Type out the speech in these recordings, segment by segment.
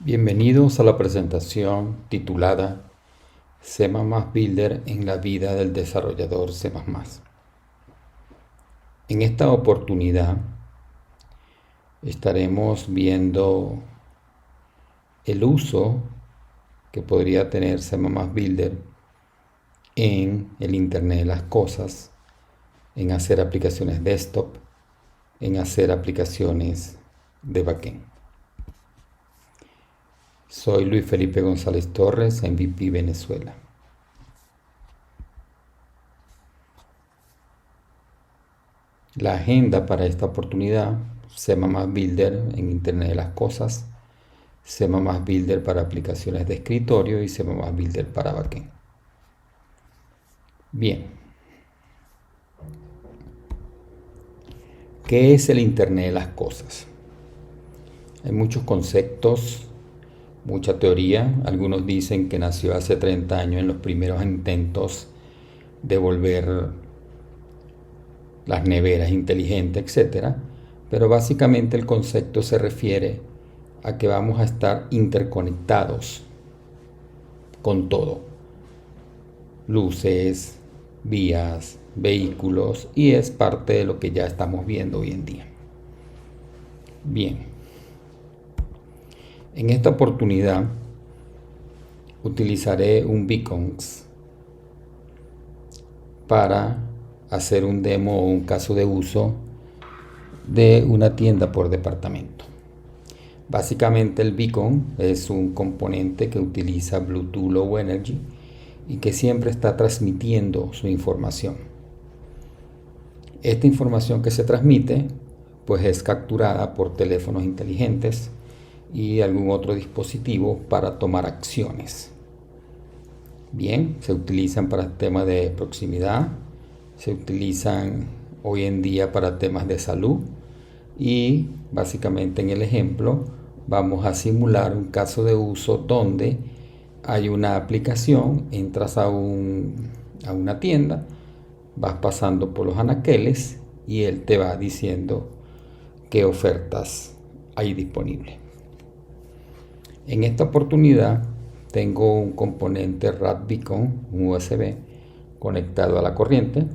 Bienvenidos a la presentación titulada C++ Builder en la vida del desarrollador C++. En esta oportunidad estaremos viendo el uso que podría tener C++ Builder en el Internet de las Cosas, en hacer aplicaciones desktop, en hacer aplicaciones de backend. Soy Luis Felipe González Torres, MVP Venezuela. La agenda para esta oportunidad: C++ Builder en Internet de las Cosas, C++ Builder para aplicaciones de escritorio y C++ Builder para backend. Bien. ¿Qué es el Internet de las Cosas? Hay muchos conceptos, mucha teoría. Algunos dicen que nació hace 30 años en los primeros intentos de volver las neveras inteligentes, etc. Pero básicamente el concepto se refiere a que vamos a estar interconectados con todo. Luces, vías, vehículos, y es parte de lo que ya estamos viendo hoy en día. Bien. En esta oportunidad utilizaré un beacons para hacer un demo o un caso de uso de una tienda por departamento. Básicamente el beacon es un componente que utiliza Bluetooth Low Energy y que siempre está transmitiendo su información. Esta información que se transmite pues es capturada por teléfonos inteligentes y algún otro dispositivo para tomar acciones. Bien, se utilizan para temas de proximidad, se utilizan hoy en día para temas de salud, y básicamente en el ejemplo vamos a simular un caso de uso donde hay una aplicación. Entras a una tienda, vas pasando por los anaqueles y él te va diciendo qué ofertas hay disponibles. En esta oportunidad tengo un componente RadBeacon, un USB, conectado a la corriente.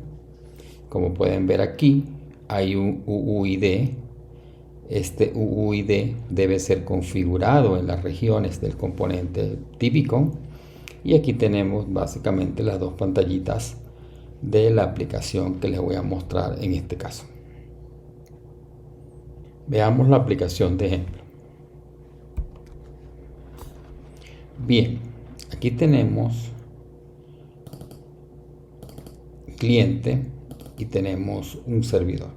Como pueden ver aquí, hay un UUID. Este UUID debe ser configurado en las regiones del componente TBeacon. Y aquí tenemos básicamente las dos pantallitas de la aplicación que les voy a mostrar en este caso. Veamos la aplicación de ejemplo. Bien, aquí tenemos cliente y tenemos un servidor.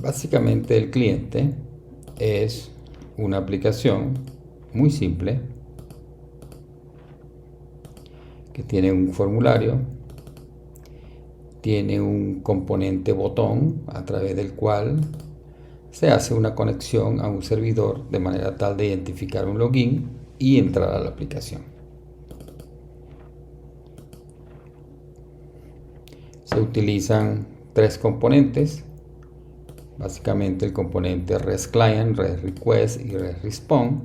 Básicamente el cliente es una aplicación muy simple que tiene un formulario, tiene un componente botón a través del cual se hace una conexión a un servidor de manera tal de identificar un login y entrar a la aplicación. Se utilizan tres componentes, básicamente el componente REST Client, REST Request y REST Response.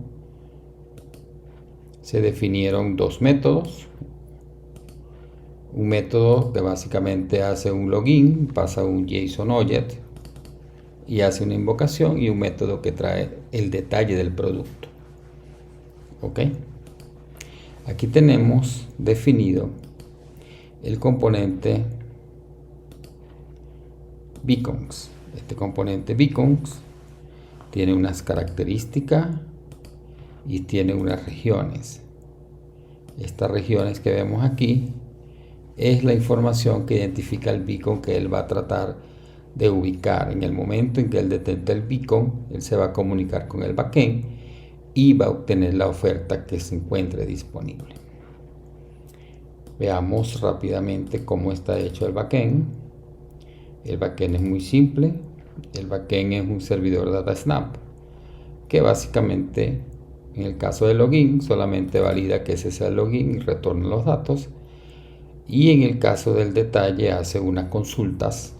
Se definieron dos métodos. Un método que básicamente hace un login, pasa un JSON object y hace una invocación, y un método que trae el detalle del producto. ¿Ok? Aquí tenemos definido el componente beacons. Este componente beacons tiene unas características y tiene unas regiones. Estas regiones que vemos aquí es la información que identifica el beacon que él va a tratar de ubicar. En el momento en que él detecta el beacon, él se va a comunicar con el backend y va a obtener la oferta que se encuentre disponible. Veamos rápidamente cómo está hecho el backend. El backend es muy simple. El backend es un servidor DataSnap que básicamente, en el caso del login, solamente valida que ese sea el login y retorna los datos, y en el caso del detalle hace unas consultas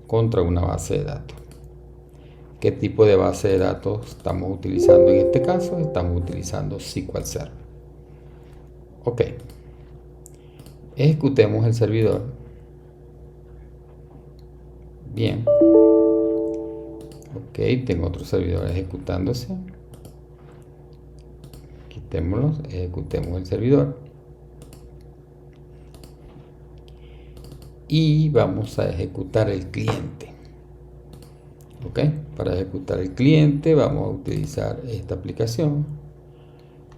contra una base de datos. ¿Qué tipo de base de datos estamos utilizando en este caso? Estamos utilizando SQL Server. Ok. Ejecutemos el servidor. Bien. Ok, tengo otro servidor ejecutándose. Quitémoslos, ejecutemos el servidor. Y vamos a ejecutar el cliente. Ok, para ejecutar el cliente vamos a utilizar esta aplicación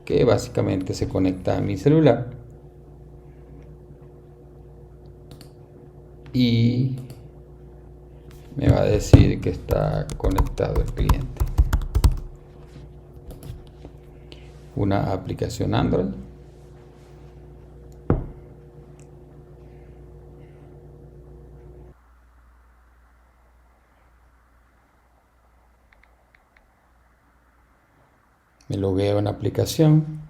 que básicamente se conecta a mi celular y me va a decir que está conectado el cliente. Una aplicación Android. Me logueo en la aplicación.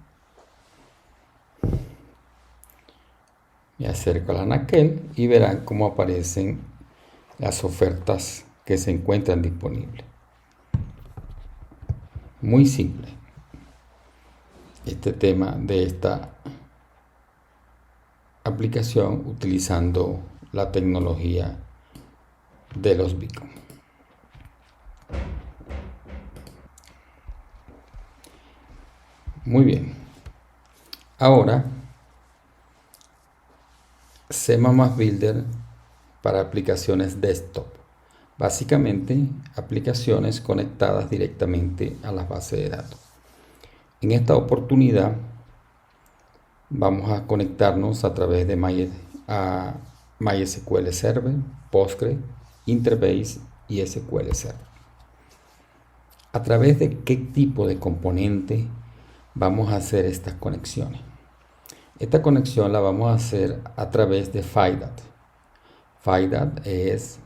Me acerco a la anaquel y verán cómo aparecen las ofertas que se encuentran disponibles. Muy simple este tema de esta aplicación utilizando la tecnología de los beacons. Muy bien. Ahora, C++ Builder para aplicaciones desktop. Básicamente, aplicaciones conectadas directamente a las bases de datos. En esta oportunidad, vamos a conectarnos a través de MySQL Server, Postgre, Interbase y SQL Server. ¿A través de qué tipo de componente vamos a hacer estas conexiones? Esta conexión la vamos a hacer a través de FIDAT. FIDAT es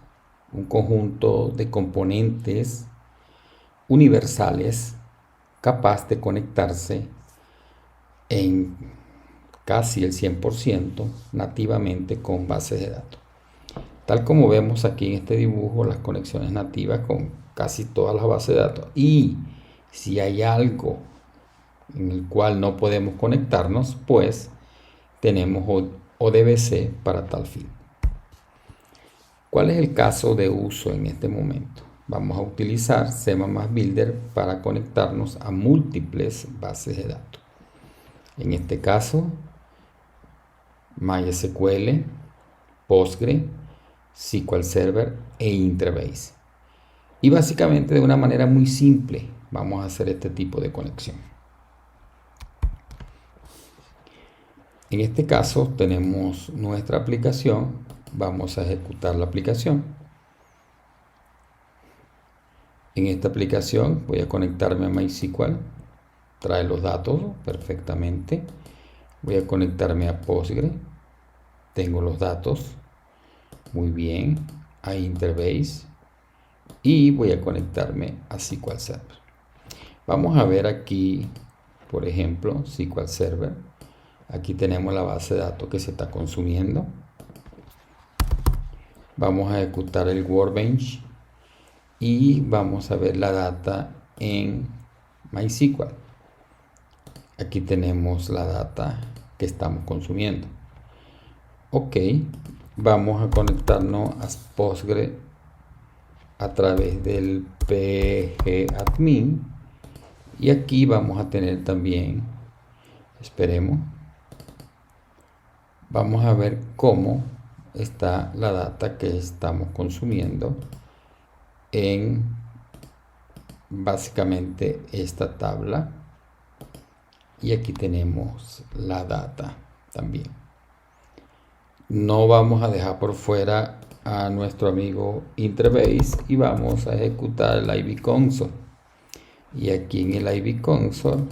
un conjunto de componentes universales capaz de conectarse en casi el 100% nativamente con bases de datos. Tal como vemos aquí en este dibujo, las conexiones nativas con casi todas las bases de datos. Y si hay algo en el cual no podemos conectarnos, pues tenemos ODBC para tal fin. ¿Cuál es el caso de uso en este momento? Vamos a utilizar C++ Builder para conectarnos a múltiples bases de datos. En este caso, MySQL, Postgre, SQL Server e Interbase. Y básicamente de una manera muy simple vamos a hacer este tipo de conexión. En este caso tenemos nuestra aplicación. Vamos a ejecutar la aplicación. En esta aplicación voy a conectarme a MySQL. Trae los datos perfectamente. Voy a conectarme a Postgre. Tengo los datos. Muy bien. A Interbase. Y voy a conectarme a SQL Server. Vamos a ver aquí, por ejemplo, SQL Server. Aquí tenemos la base de datos que se está consumiendo. Vamos a ejecutar el Workbench y vamos a ver la data en MySQL. Aquí tenemos la data que estamos consumiendo. Ok, vamos a conectarnos a Postgre a través del pgadmin y aquí vamos a tener también, esperemos, vamos a ver cómo está la data que estamos consumiendo en básicamente esta tabla y aquí tenemos la data también. No vamos a dejar por fuera a nuestro amigo Interbase y vamos a ejecutar el IB Console. Y aquí en el IB Console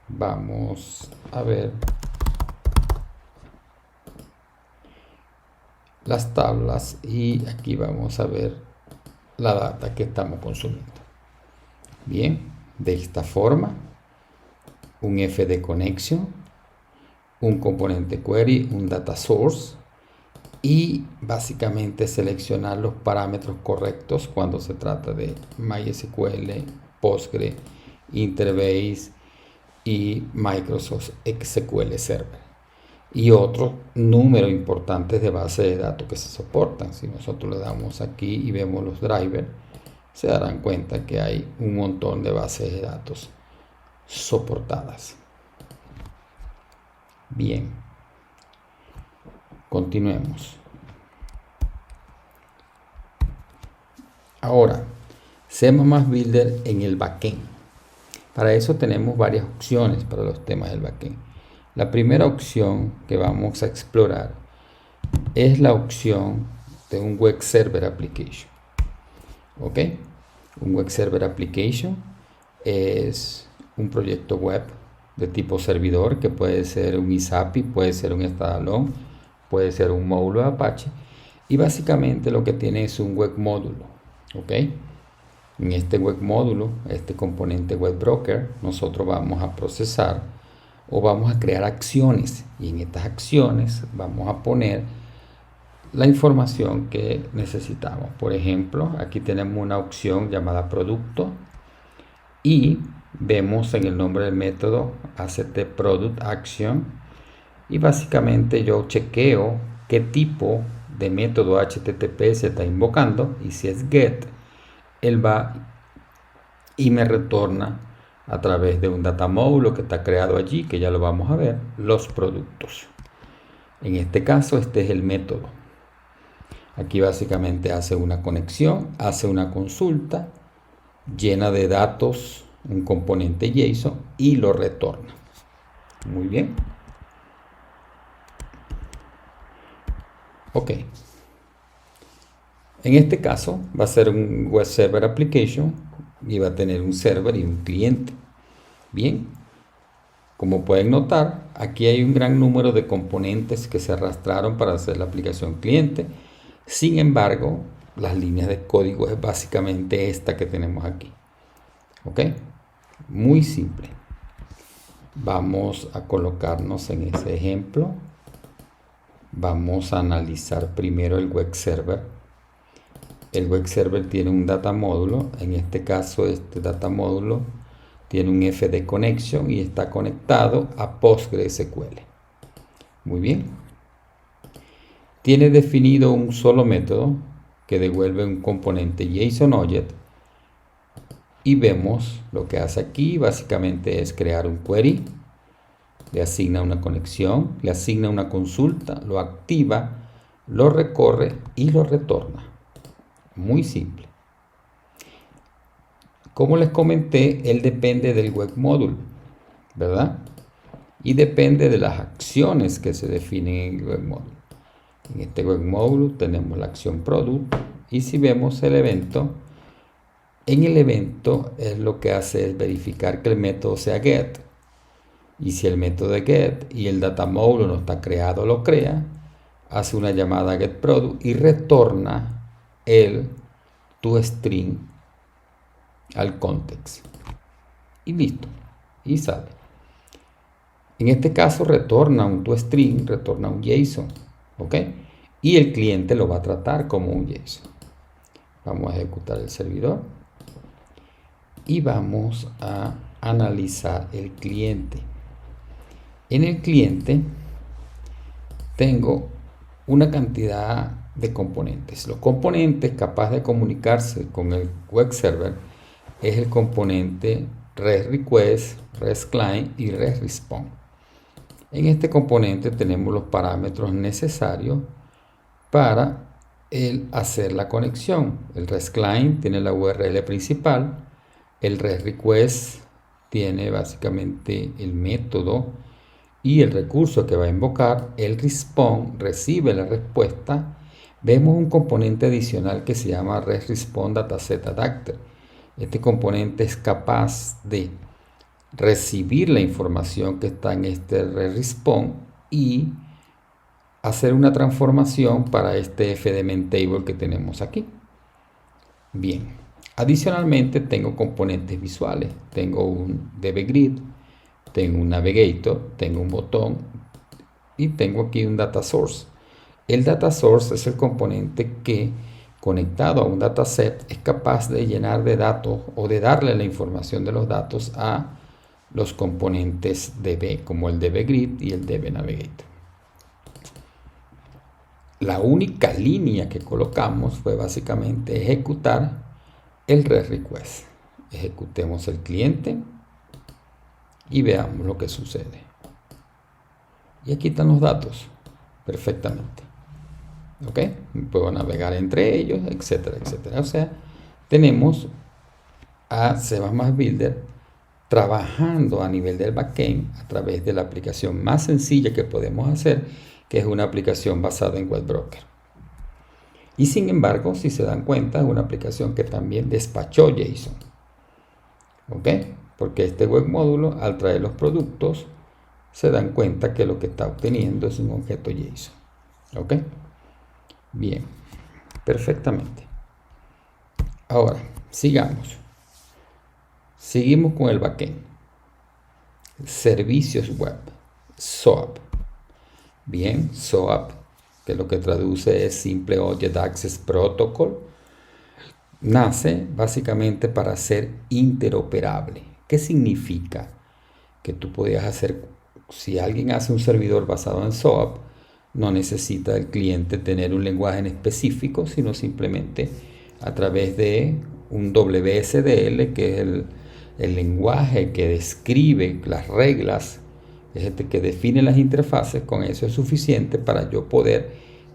vamos a ver las tablas y aquí vamos a ver la data que estamos consumiendo. Bien, de esta forma, un FD Connection, un componente query, un data source y básicamente seleccionar los parámetros correctos cuando se trata de MySQL, Postgre, Interbase y Microsoft SQL Server y otros números importantes de bases de datos que se soportan. Si nosotros le damos aquí y vemos los drivers, se darán cuenta que hay un montón de bases de datos soportadas. Bien, continuemos. Ahora, C++ Builder en el backend. Para eso tenemos varias opciones para los temas del backend. La primera opción que vamos a explorar es la opción de un Web Server Application. ¿Ok? Un Web Server Application es un proyecto web de tipo servidor que puede ser un ISAPI, puede ser un standalone, puede ser un módulo de Apache y básicamente lo que tiene es un web módulo. ¿Ok? En este web módulo, este componente web broker, nosotros vamos a procesar o vamos a crear acciones y en estas acciones vamos a poner la información que necesitamos. Por ejemplo, aquí tenemos una opción llamada producto y vemos en el nombre del método ACT Product Action y básicamente yo chequeo qué tipo de método HTTP se está invocando y si es GET, él va y me retorna a través de un data módulo que está creado allí, que ya lo vamos a ver, los productos. En este caso, este es el método. Aquí básicamente hace una conexión, hace una consulta, llena de datos un componente JSON y lo retorna. Muy bien. Ok. En este caso va a ser un Web Server Application y va a tener un server y un cliente. Bien. Como pueden notar, aquí hay un gran número de componentes que se arrastraron para hacer la aplicación cliente. Sin embargo, las líneas de código es básicamente esta que tenemos aquí. ¿Ok? Muy simple. Vamos a colocarnos en ese ejemplo. Vamos a analizar primero el web server. El web server tiene un data módulo. En este caso, este data módulo tiene un FD connection y está conectado a PostgreSQL. Muy bien. Tiene definido un solo método que devuelve un componente JSON Object y vemos lo que hace aquí. Básicamente es crear un query, le asigna una conexión, le asigna una consulta, lo activa, lo recorre y lo retorna. Muy simple. Como les comenté, él depende del web módulo, ¿verdad? Y depende de las acciones que se definen en el web módulo. En este web módulo tenemos la acción product y si vemos el evento, en el evento es lo que hace es verificar que el método sea get. Y si el método de get y el data módulo no está creado, lo crea, hace una llamada a getProduct y retorna el toString al context. Y listo. Y sale. En este caso retorna un toString, retorna un JSON. ¿Ok? Y el cliente lo va a tratar como un JSON. Vamos a ejecutar el servidor. Y vamos a analizar el cliente. En el cliente tengo una cantidad de componentes. Los componentes capaces de comunicarse con el web server es el componente REST Request, REST Client y REST Response. En este componente tenemos los parámetros necesarios para hacer la conexión. El REST Client tiene la URL principal, el REST Request tiene básicamente el método y el recurso que va a invocar, el Response recibe la respuesta. Vemos un componente adicional que se llama REST Response Dataset Adapter. Este componente es capaz de recibir la información que está en este REST Response y hacer una transformación para este FD Table que tenemos aquí. Bien, adicionalmente tengo componentes visuales. Tengo un DBGrid, tengo un Navigator, tengo un botón y tengo aquí un Data Source. El data source es el componente que, conectado a un dataset, es capaz de llenar de datos o de darle la información de los datos a los componentes DB, como el DB-Grid y el DB-Navigator. La única línea que colocamos fue básicamente ejecutar el REST request. Ejecutemos el cliente y veamos lo que sucede. Y aquí están los datos perfectamente. ¿Ok? Puedo navegar entre ellos, etcétera, etcétera. O sea, tenemos a C++ Builder trabajando a nivel del backend a través de la aplicación más sencilla que podemos hacer, que es una aplicación basada en WebBroker. Y sin embargo, si se dan cuenta, es una aplicación que también despachó JSON. ¿Ok? Porque este web módulo, al traer los productos, se dan cuenta que lo que está obteniendo es un objeto JSON. ¿Ok? Bien, perfectamente. Ahora, sigamos. Seguimos con el backend. Servicios web, SOAP. Bien, SOAP, que lo que traduce es Simple Object Access Protocol, nace básicamente para ser interoperable. ¿Qué significa? Que tú podías hacer, si alguien hace un servidor basado en SOAP, no necesita el cliente tener un lenguaje en específico, sino simplemente a través de un WSDL, que es el lenguaje que describe las reglas, es este que define las interfaces. Con eso es suficiente para yo poder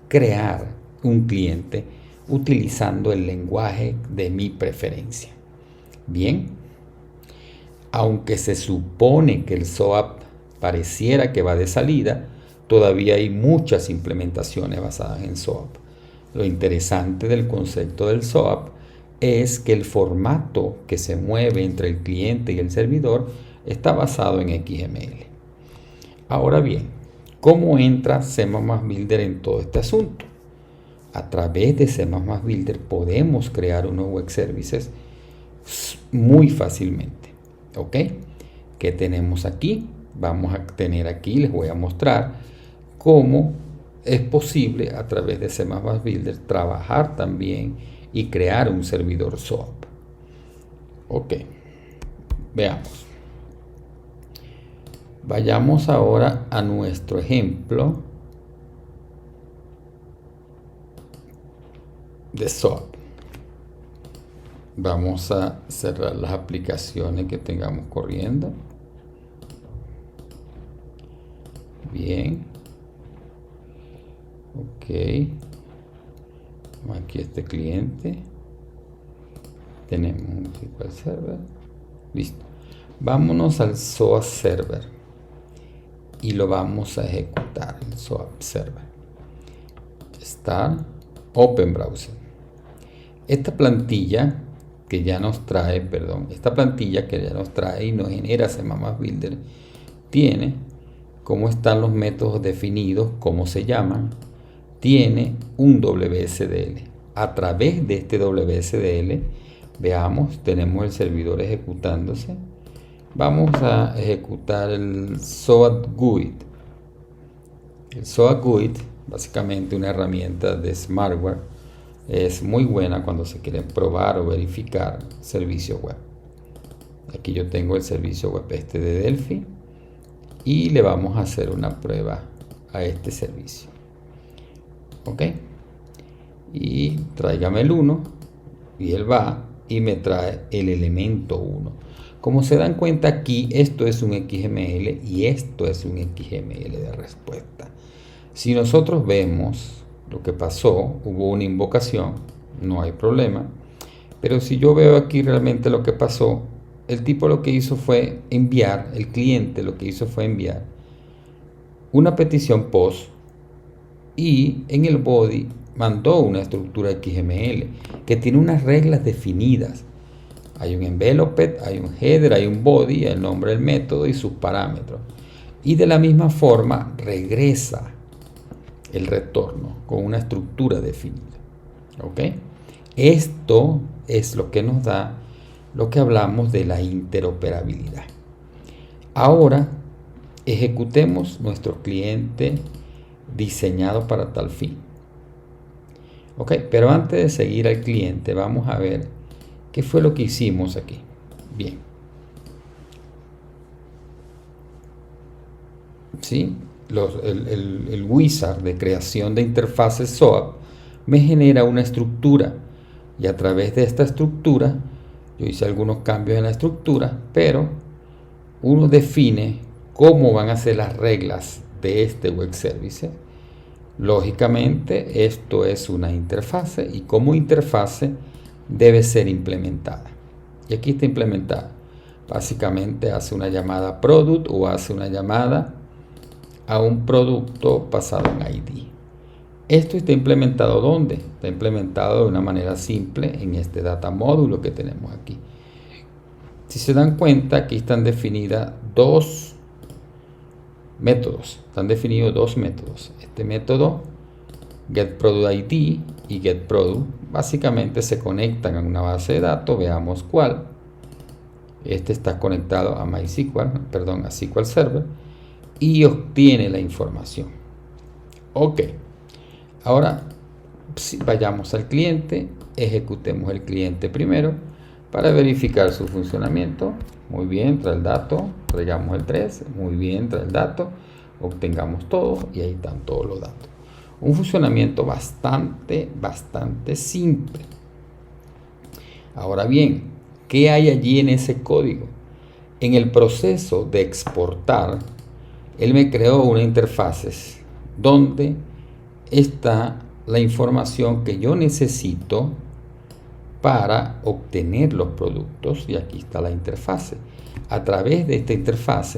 crear un cliente utilizando el lenguaje de mi preferencia. Bien, aunque se supone que el SOAP pareciera que va de salida, todavía hay muchas implementaciones basadas en SOAP. Lo interesante del concepto del SOAP es que el formato que se mueve entre el cliente y el servidor está basado en XML. Ahora bien, ¿cómo entra C++ Builder en todo este asunto? A través de C++ Builder podemos crear unos web services muy fácilmente. ¿Ok? ¿Qué tenemos aquí? Vamos a tener aquí, les voy a mostrar cómo es posible a través de C++ Builder trabajar también y crear un servidor SOAP. Ok, veamos. Vayamos ahora a nuestro ejemplo de SOAP. Vamos a cerrar las aplicaciones que tengamos corriendo. Bien. Ok. Aquí este cliente. Tenemos un SQL Server. Listo. Vámonos al SOAP Server. Y lo vamos a ejecutar. El SOAP Server. Start. Open Browser. Esta plantilla que ya nos trae, y nos genera C++ Builder, tiene cómo están los métodos definidos, cómo se llaman, tiene un WSDL. A través de este WSDL, veamos, tenemos el servidor ejecutándose. Vamos a ejecutar el SOAP GUID. El SOAP GUID, básicamente una herramienta de smartware, es muy buena cuando se quiere probar o verificar servicios web. Aquí yo tengo el servicio web de Delphi y le vamos a hacer una prueba a este servicio. Ok, y tráigame el 1 y él va y me trae el elemento 1. Como se dan cuenta, aquí esto es un XML y esto es un XML de respuesta. Si nosotros vemos lo que pasó, hubo una invocación, no hay problema. Pero si yo veo aquí realmente lo que pasó, el tipo lo que hizo fue enviar, el cliente lo que hizo fue enviar una petición POST y en el body mandó una estructura XML que tiene unas reglas definidas. Hay un envelope, hay un header, hay un body, el nombre del método y sus parámetros. Y de la misma forma regresa el retorno con una estructura definida. ¿Ok? Esto es lo que nos da lo que hablamos de la interoperabilidad. Ahora ejecutemos nuestro cliente diseñado para tal fin. Ok, pero antes de seguir al cliente, vamos a ver qué fue lo que hicimos aquí. Bien. ¿Sí? El wizard de creación de interfaces SOAP me genera una estructura, y a través de esta estructura yo hice algunos cambios en la estructura, pero uno define cómo van a ser las reglas de este web service. Lógicamente esto es una interfase y como interfase debe ser implementada, y aquí está implementada. Básicamente hace una llamada product o hace una llamada a un producto basado en ID. Esto está implementado ¿dónde? Está implementado de una manera simple en este data módulo que tenemos aquí. Si se dan cuenta, aquí están definidas dos métodos. Están definidos dos métodos. Este método getProductID y getProduct básicamente se conectan a una base de datos. Veamos cuál. Este está conectado a a SQL Server y obtiene la información. Ok, ahora vayamos al cliente, ejecutemos el cliente primero para verificar su funcionamiento. Muy bien, trae el dato, traigamos el 3, muy bien, trae el dato, obtengamos todo y ahí están todos los datos. Un funcionamiento bastante simple. Ahora bien, ¿qué hay allí en ese código? En el proceso de exportar, él me creó una interfaz donde está la información que yo necesito para obtener los productos, y aquí está la interfaz. A través de esta interfaz,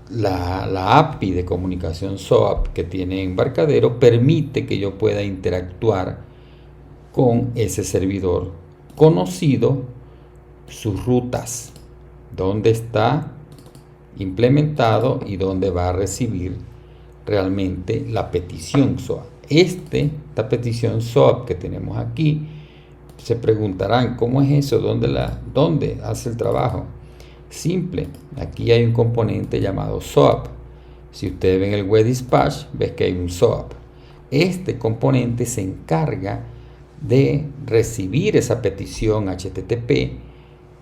la API de comunicación SOAP que tiene Embarcadero permite que yo pueda interactuar con ese servidor conocido, sus rutas, dónde está implementado y dónde va a recibir realmente la petición SOAP. Esta petición SOAP que tenemos aquí, se preguntarán, ¿cómo es eso? ¿Dónde hace el trabajo? Simple, aquí hay un componente llamado SOAP. Si ustedes ven el web dispatch, ves que hay un SOAP. Este componente se encarga de recibir esa petición HTTP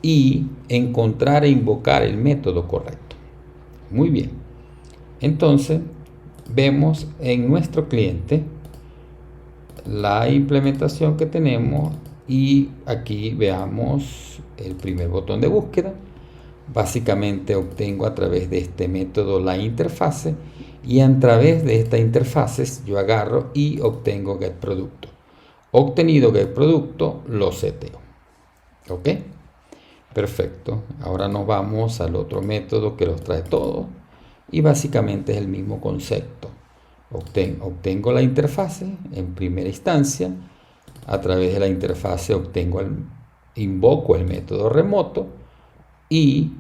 y encontrar e invocar el método correcto. Muy bien, entonces vemos en nuestro cliente la implementación que tenemos y aquí veamos el primer botón de búsqueda. Básicamente obtengo a través de este método la interfase y a través de esta interfaz yo agarro y obtengo getProducto. Obtenido getProducto, lo seteo. ¿Ok? Perfecto. Ahora nos vamos al otro método que los trae todos y básicamente es el mismo concepto. Obtengo la interfase en primera instancia. A través de la interfase invoco el método remoto y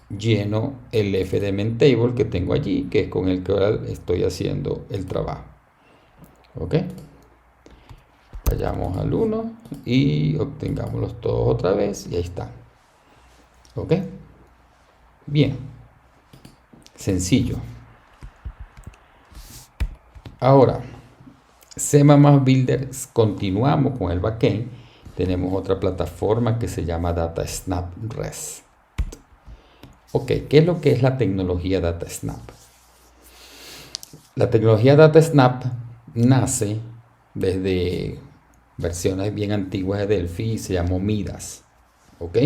lleno el fdMenTable que tengo allí, que es con el que ahora estoy haciendo el trabajo. Ok, vayamos al 1 y obtengámoslos todos otra vez y ahí están. Ok, bien, sencillo. Ahora C++ Builder, continuamos con el backend. Tenemos otra plataforma que se llama DataSnap REST. Ok, ¿qué es lo que es la tecnología DataSnap? La tecnología DataSnap nace desde versiones bien antiguas de Delphi y se llamó Midas. Ok,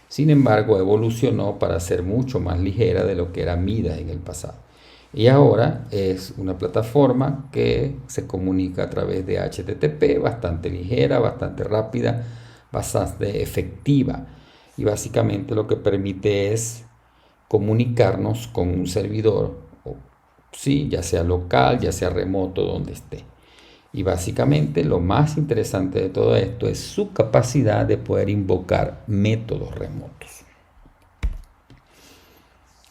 sin embargo evolucionó para ser mucho más ligera de lo que era Midas en el pasado. Y ahora es una plataforma que se comunica a través de HTTP, bastante ligera, bastante rápida, bastante efectiva. Y básicamente lo que permite es comunicarnos con un servidor, sí, ya sea local, ya sea remoto, donde esté. Y básicamente lo más interesante de todo esto es su capacidad de poder invocar métodos remotos.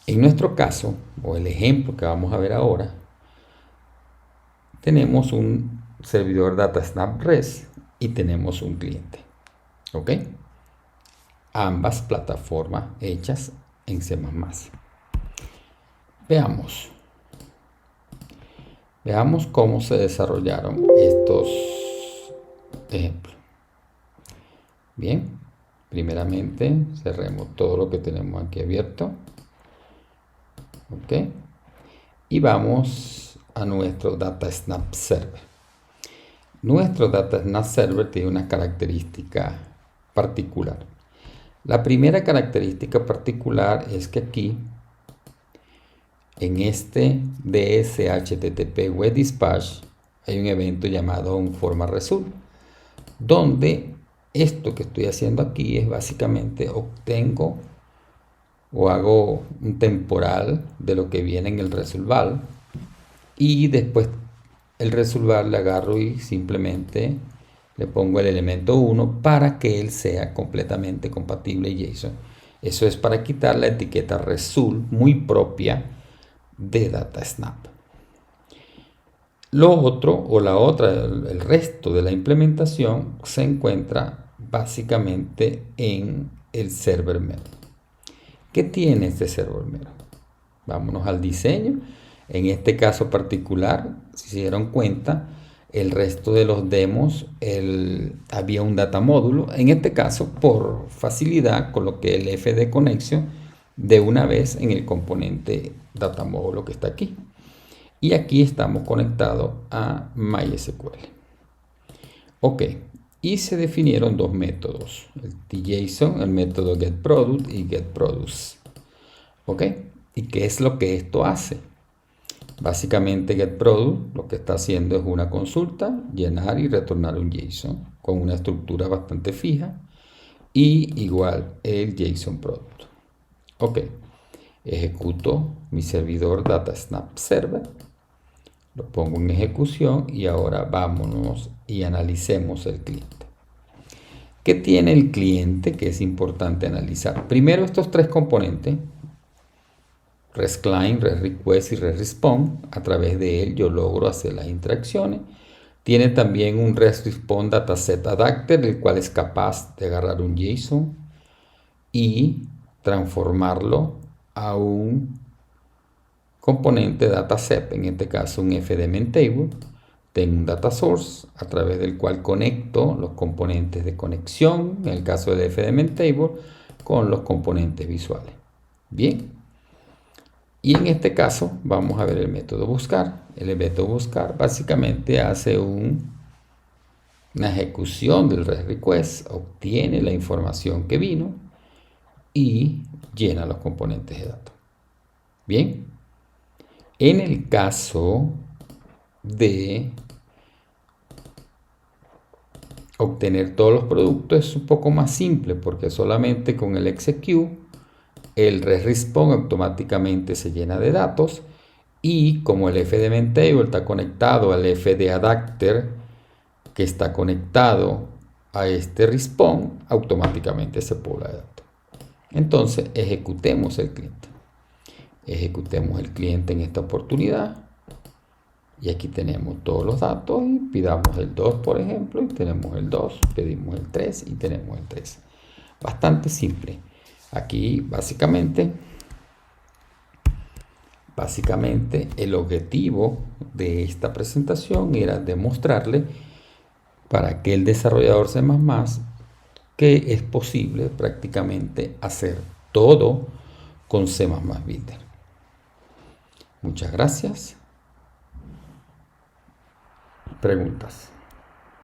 En nuestro caso, o el ejemplo que vamos a ver ahora, tenemos un servidor DataSnap REST y tenemos un cliente. ¿Ok? Ambas plataformas hechas en C++. Veamos. Veamos cómo se desarrollaron estos ejemplos. Bien, primeramente cerremos todo lo que tenemos aquí abierto. Ok. Y vamos a nuestro DataSnap Server. Nuestro DataSnap Server tiene una característica particular. La primera característica particular es que aquí, en este DSHTTP Web Dispatch, hay un evento llamado onFormaResult, donde esto que estoy haciendo aquí es básicamente obtengo o hago un temporal de lo que viene en el resolval, y después el resolval le agarro y simplemente le pongo el elemento 1 para que él sea completamente compatible JSON. Eso es para quitar la etiqueta result muy propia de DataSnap. Lo otro o la otra, el resto de la implementación se encuentra básicamente en el server mero. ¿Qué tiene este server mero? Vámonos al diseño. En este caso particular, si se dieron cuenta, el resto de los demos había un data módulo. En este caso, por facilidad, coloqué el FD Connection de una vez en el componente data módulo que está aquí. Y aquí estamos conectados a MySQL. Ok, y se definieron dos métodos, el tJSON, el método getProduct y getProduce. Ok, ¿y qué es lo que esto hace? Básicamente getProduct lo que está haciendo es una consulta, llenar y retornar un JSON con una estructura bastante fija, y igual el JSON Product. Ok, ejecuto mi servidor DataSnap Server, lo pongo en ejecución y ahora vámonos y analicemos el cliente. ¿Qué tiene el cliente que es importante analizar? Primero, estos tres componentes, REST-Client, REST-Request y REST-Response. A través de él yo logro hacer las interacciones. Tiene también un REST-Response Dataset Adapter, el cual es capaz de agarrar un JSON y transformarlo a un componente dataset, en este caso un FD Main Table. Tengo un data source a través del cual conecto los componentes de conexión, en el caso del FD Main Table, con los componentes visuales. Bien, y en este caso vamos a ver el método buscar. El método buscar básicamente hace una ejecución del REST request, obtiene la información que vino y llena los componentes de datos. Bien, en el caso de obtener todos los productos es un poco más simple, porque solamente con el execute el REST response automáticamente se llena de datos, y como el FD Main Table está conectado al FD Adapter que está conectado a este response, automáticamente se pobla de datos. Entonces ejecutemos el cliente. Ejecutemos el cliente en esta oportunidad. Y aquí tenemos todos los datos y pidamos el 2, por ejemplo, y tenemos el 2, pedimos el 3 y tenemos el 3. Bastante simple. Aquí básicamente el objetivo de esta presentación era demostrarle para aquel desarrollador C++ que es posible prácticamente hacer todo con C++ Builder. Muchas gracias. Preguntas.